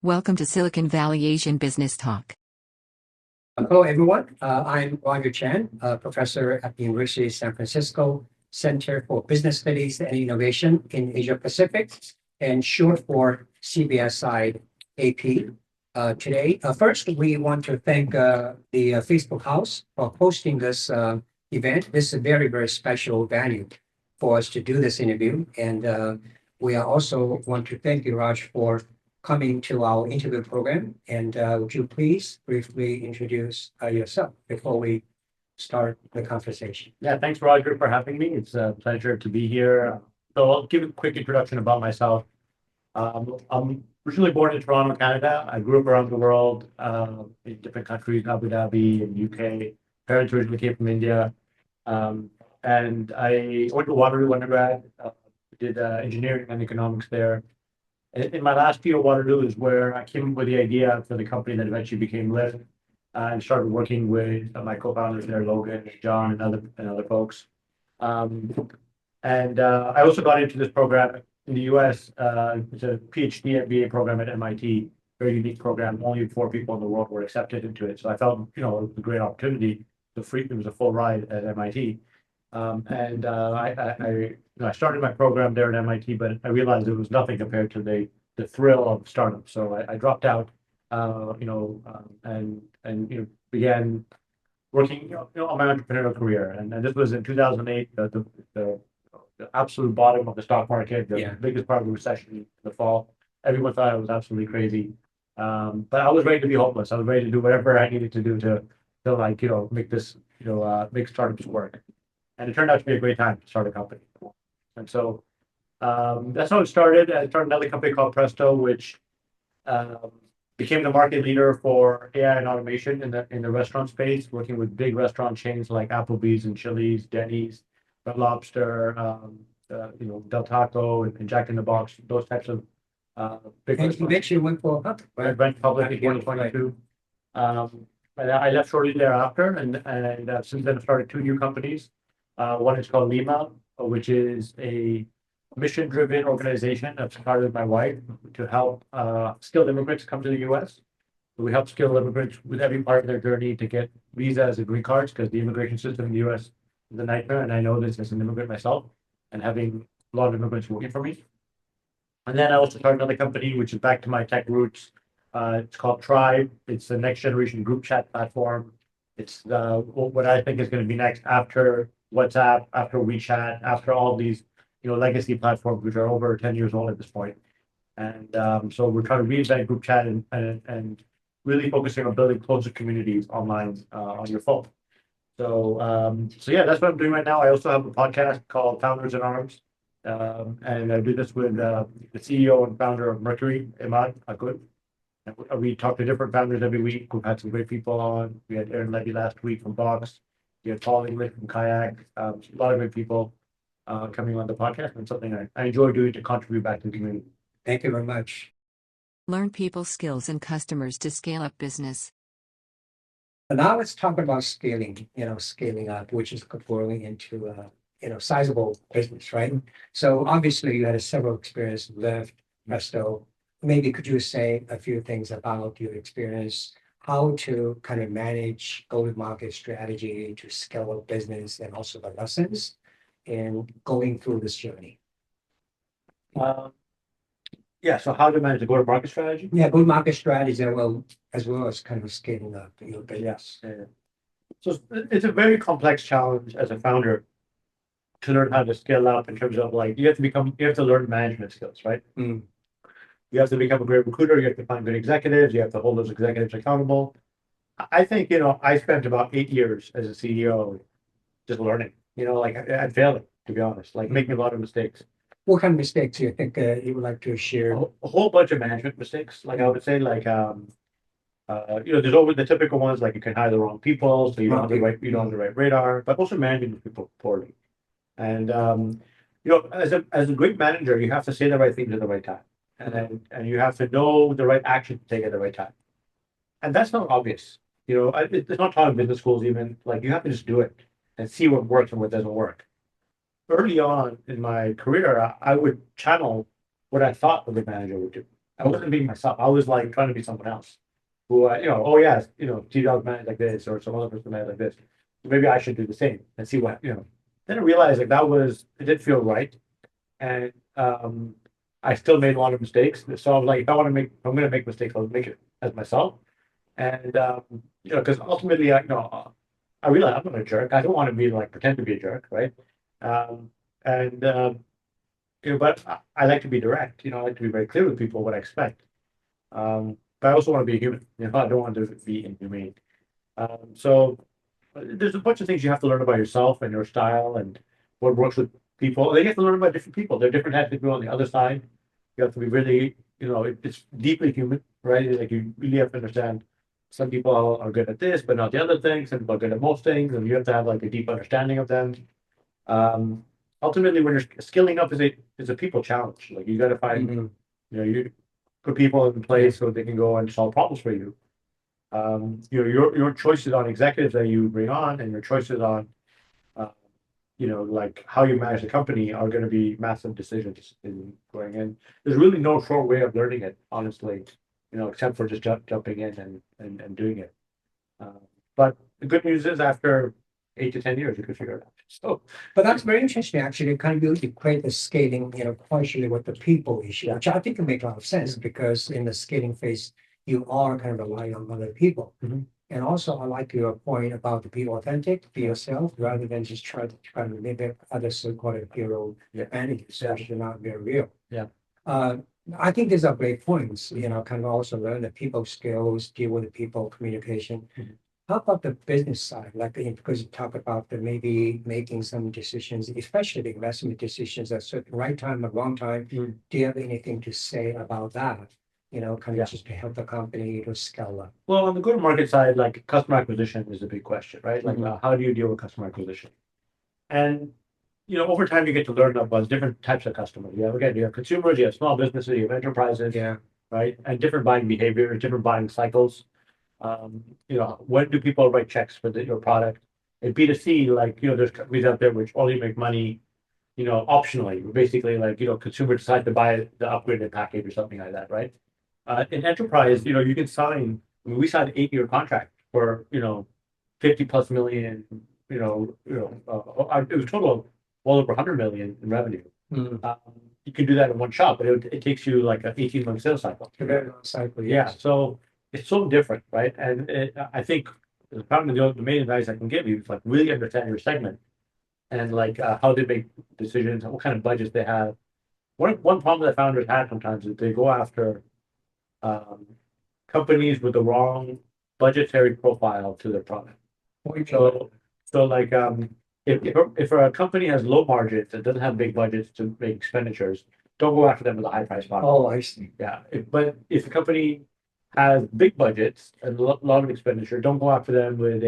Welcome to Silicon Valley Asian Business Talk. Hello, everyone. I'm Rajat Chen, a professor at the University of San Francisco Center for Business Studies and Innovation in Asia Pacific, and short for CBSI AP. Today, first, we want to thank the Facebook House for hosting this event. This is a very, very special venue for us to do this interview. And we also want to thank you, Raj, for coming to our interview program. And would you please briefly introduce yourself before we start the conversation? Yeah, thanks, Roger, for having me. It's a pleasure to be here. So I'll give a quick introduction about myself. I'm originally born in Toronto, Canada. I grew up around the world in different countries, Abu Dhabi and UK. Parents originally came from India. And I went to Waterloo undergrad, did engineering and economics there. In my last year, Waterloo is where I came up with the idea for the company that eventually became Lyft, and started working with my co-founders there, Logan, John, and other folks. I also got into this program in the US. It's a PhD MBA program at MIT, very unique program. Only 4 people in the world were accepted into it. So I felt, it was a great opportunity. It was a full ride at MIT. I started my program there at MIT, but I realized it was nothing compared to the thrill of startup. So I dropped out, and began working, on my entrepreneurial career. And this was in 2008, the absolute bottom of the stock market, the biggest part of the recession in the fall. Everyone thought I was absolutely crazy, but I was ready to be hopeless. I was ready to do whatever I needed to do to make this, make startups work. And it turned out to be a great time to start a company. And so that's how it started. I started another company called Presto, which became the market leader for AI and automation in the restaurant space, working with big restaurant chains like Applebee's and Chili's, Denny's, Red Lobster, Del Taco, and Jack in the Box, those types of big And you eventually went for a public, I went public in 2022. And I left shortly thereafter, and since then I've started 2 new companies. One is called Lima, which is a mission-driven organization I've started with my wife to help skilled immigrants come to the U.S. We help skilled immigrants with every part of their journey to get visas and green cards, because the immigration system in the U.S. is a nightmare, and I know this as an immigrant myself, and having a lot of immigrants working for me. And then I also started another company, which is back to my tech roots. It's called Tribe. It's the next generation group chat platform. It's what I think is going to be next after WhatsApp, after WeChat, after all these legacy platforms, which are over 10 years old at this point. And so we're trying to reinvent group chat and really focusing on building closer communities online on your phone. So yeah, that's what I'm doing right now. I also have a podcast called Founders in Arms, and I do this with the CEO and founder of Mercury, Imad Akut. We talk to different founders every week. We've had some great people on. We had Aaron Levy last week from Box. We had Paul English from Kayak. A lot of great people coming on the podcast, and something I enjoy doing to contribute back to the community. Thank you very much. Learn people skills and customers to scale up business. Now let's talk about scaling, scaling up, which is growing into sizable business, right? So obviously you had several experience with Lyft, Presto. Maybe could you say a few things about your experience, how to kind of manage go-to-market strategy to scale up business, and also the lessons in going through this journey? So how to manage the go-to-market strategy? Yeah, go-to-market strategy as well as kind of scaling up your business. Yes. So it's a very complex challenge as a founder to learn how to scale up in terms of you have to learn management skills, right? Mm. You have to become a great recruiter. You have to find good executives. You have to hold those executives accountable. I think, I spent about 8 years as a CEO just learning, I'd failed, to be honest, making a lot of mistakes. What kind of mistakes do you think you would like to share? A whole bunch of management mistakes. I would say, there's always the typical ones, you can hire the wrong people, so you don't have the right radar, but also managing people poorly. And, as a great manager, you have to say the right things at the right time. And you have to know the right action to take at the right time. And that's not obvious. It's not taught in business schools even. You have to just do it and see what works and what doesn't work. Early on in my career, I would channel what I thought a good manager would do. I wasn't being myself. I was like trying to be someone else. Who, oh yeah, T-Dog managed like this, or some other person managed like this. Maybe I should do the same and see what, Then I realized like it didn't feel right. And I still made a lot of mistakes. So I was like, if I'm going to make mistakes, I'll make it as myself. And, because ultimately, I realize I'm not a jerk. I don't want to be like, pretend to be a jerk, right? Um, and, but I like to be direct, I like to be very clear with people what I expect. But I also want to be a human, I don't want to be inhumane. So there's a bunch of things you have to learn about yourself and your style and what works with people. Then you have to learn about different people. There are different types of people on the other side. You have to be really, it's deeply human, right? Like you really have to understand some people are good at this, but not the other things. Some people are good at most things, and you have to have like a deep understanding of them. Um, Ultimately, when you're skilling up is a people challenge. Like you got to find, you put people in place so they can go and solve problems for you. Your choices on executives that you bring on and your choices on, uh, like how you manage the company are going to be massive decisions in going in. There's really no short way of learning it, honestly, except for just jumping in and doing it. Uh, but the good news is after 8 to 10 years, you can figure it out. So, But that's very interesting, actually. Kind of you equate the scaling, partially with the people issue, which I think can make a lot of sense because in the scaling phase, you are kind of relying on other people. Mhm. And also, I like your point about to be authentic, be yourself, rather than just try to mimic other so-called hero managers, which are not very real. Yeah. I think these are great points, kind of also learn the people skills, deal with the people, communication. Mhm. How about the business side? Like, because you talk about the maybe making some decisions, especially the investment decisions at certain right time or wrong time. Mm. Do you have anything to say about that? Kind Yeah. of just to help the company to scale up. Well, on the go-to-market side, like customer acquisition is a big question, right? Like, Mhm. how do you deal with customer acquisition? And over time, you get to learn about different types of customers. You have consumers, you have small businesses, you have enterprises, Yeah. right? And different buying behaviors, different buying cycles. When do people write checks for your product? In B2C, like, there's companies out there which only make money, optionally. Basically, like, consumers decide to buy the upgraded package or something like that, right? In enterprise, you can sign, we signed an 8-year contract for, 50 plus million, it was total of well over 100 million in revenue. Mhm. You can do that in one shot, but it takes you like an 18-month sales cycle. A very long cycle, Yeah, yes. so it's so different, right? And I think probably the main advice I can give you is like really understand your segment and like how they make decisions, what kind of budgets they have. One problem that founders have sometimes is they go after um, companies with the wrong budgetary profile to their product. What do you mean? So like if a company has low margins and doesn't have big budgets to make expenditures, don't go after them with a high price product. Oh, I see. Yeah, but if a company has big budgets and a lot of expenditure, don't go after them with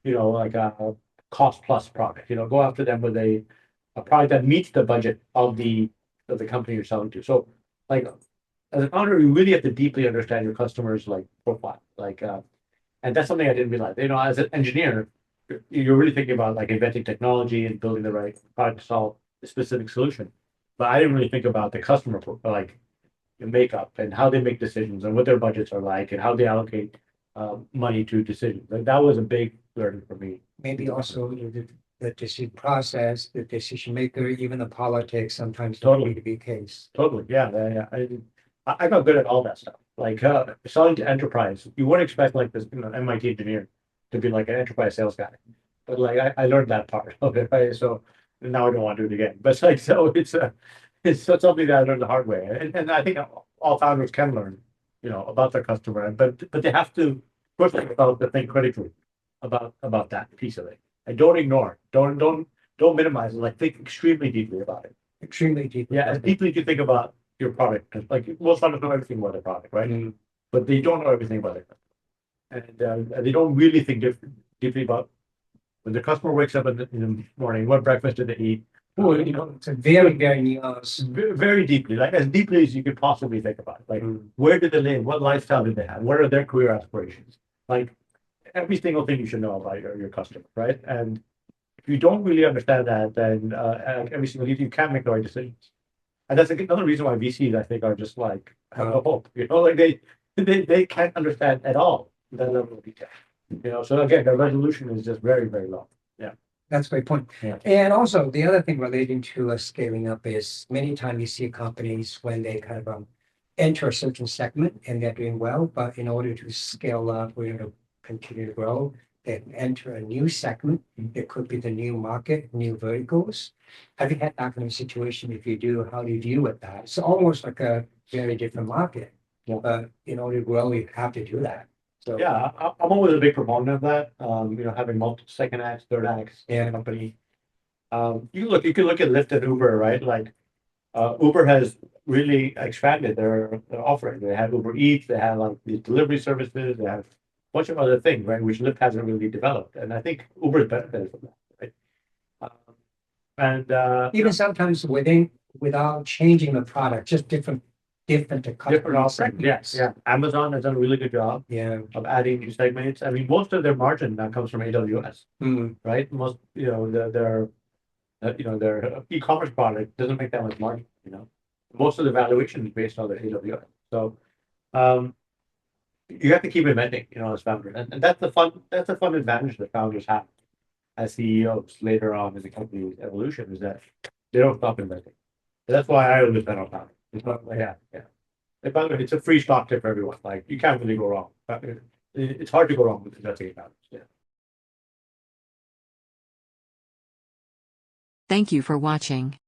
like a cost plus product. Go after them with a product that meets the budget of the company you're selling to. So, like as a founder, you really have to deeply understand your customers' like profile. And that's something I didn't realize. As an engineer, you're really thinking about like inventing technology and building the right product to solve a specific solution. But I didn't really think about the customer, like the makeup and how they make decisions and what their budgets are like and how they allocate money to decisions. Like that was a big learning for me. Maybe also the decision process, the decision maker, even the politics, sometimes Totally. need to be the case. Totally, yeah. I got good at all that stuff. Like selling to enterprise, you wouldn't expect like this, MIT engineer to be like an enterprise sales guy, but like I learned that part of it, right? So now I don't want to do it again. But like so, it's something that I learned the hard way, and I think all founders can learn, about their customer, but they have to push themselves to think critically about that piece of it, and don't ignore, don't minimize it. Like think extremely deeply about it. Extremely deep. Yeah, as deeply as you think about your product. Like most founders know everything about their product, right? Mm. But they don't know everything about it. And they don't really think deeply about when the customer wakes up in the morning, what breakfast do they eat? Oh, it's a very, very nuanced. Very deeply, like as deeply as you could possibly think about it. Like where do they live? What lifestyle do they have? What are their career aspirations? Like every single thing you should know about your customer, right? And if you don't really understand that, then every single you can't make the right decisions. And that's another reason why VCs, I think, are just like, have no hope, like they can't understand at all that level of detail. So again, the resolution is just very, very low. That's a great point. Yeah. And also the other thing relating to scaling up is many times you see companies when they kind of enter a certain segment and they're doing well, but in order to scale up, we're going to continue to grow, they enter a new segment. It could be the new market, new verticals. Have you had that kind of situation? If you do, how do you deal with that? It's almost like a very different market. Yeah. But in order to grow, you have to do that. So Yeah, I'm always a big proponent of that. Having multiple second acts, third acts in a company. You can look at Lyft and Uber, right? Like Uber has really expanded their offering. They have Uber Eats, they have like the delivery services, they have a bunch of other things, right? Which Lyft hasn't really developed, and I think Uber is benefited from that, right? even sometimes without changing the product, just different different customer offerings. segments. Yeah. Amazon has done a really good job Yeah. of adding new segments. I mean, most of their margin now comes from AWS, Mm. right? Most, their e-commerce product doesn't make that much money. Most of the valuation is based on the AWS. So, you have to keep inventing, as founders, and that's the fun advantage that founders have as CEOs later on in the company's evolution is that they don't stop inventing. That's why I always bet on founders. It's not like, yeah. And by the way, it's a free stock tip for everyone. Like you can't really go wrong. It's hard to go wrong with investing in founders. Yeah. Thank you for watching.